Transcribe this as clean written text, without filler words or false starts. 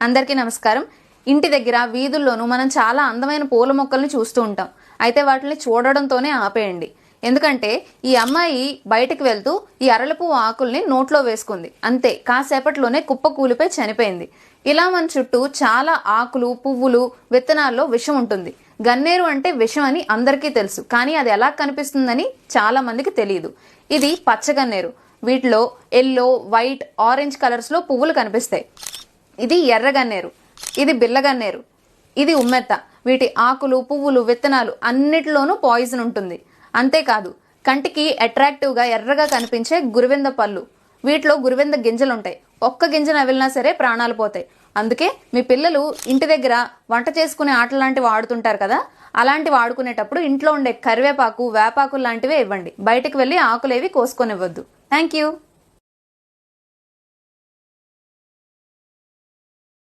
అందరికీ నమస్కారం. ఇంటి దగ్గర వీధుల్లోనూ మనం చాలా అందమైన పూల మొక్కల్ని చూస్తూ ఉంటాం. అయితే వాటిని చూడడంతోనే ఆపేయండి. ఎందుకంటే ఈ అమ్మాయి బయటికి వెళ్తూ ఈ అరళిపువ్వు ఆకుల్ని నోట్లో వేసుకుంది. అంతే, కాసేపట్లోనే కుప్ప కూలిపై చనిపోయింది. ఇలా మన చుట్టూ చాలా ఆకులు, పువ్వులు, విత్తనాల్లో విషం ఉంటుంది. గన్నేరు అంటే విషం అని అందరికీ తెలుసు, కానీ అది ఎలా కనిపిస్తుందని చాలా మందికి తెలియదు. ఇది పచ్చగన్నేరు. వీటిలో ఎల్లో, వైట్, ఆరెంజ్ కలర్స్ లో పువ్వులు కనిపిస్తాయి. ఇది ఎర్రగన్నేరు, ఇది బిల్లగన్నేరు, ఇది ఉమ్మెత్త. వీటి ఆకులు, పువ్వులు, విత్తనాలు అన్నిటిలోనూ పాయిజన్ ఉంటుంది. అంతేకాదు, కంటికి అట్రాక్టివ్ గా ఎర్రగా కనిపించే గురువింద పళ్ళు, వీటిలో గురువింద గింజలు ఉంటాయి. ఒక్క గింజ నవిలినా సరే ప్రాణాలు పోతాయి. అందుకే మీ పిల్లలు ఇంటి దగ్గర వంట చేసుకునే ఆటలు లాంటివి ఆడుతుంటారు కదా, అలాంటివి ఆడుకునేటప్పుడు ఇంట్లో ఉండే కరివేపాకు, వేపాకు లాంటివే ఇవ్వండి. బయటకు వెళ్ళి ఆకులేవి కోసుకొనివ్వద్దు. Thank you.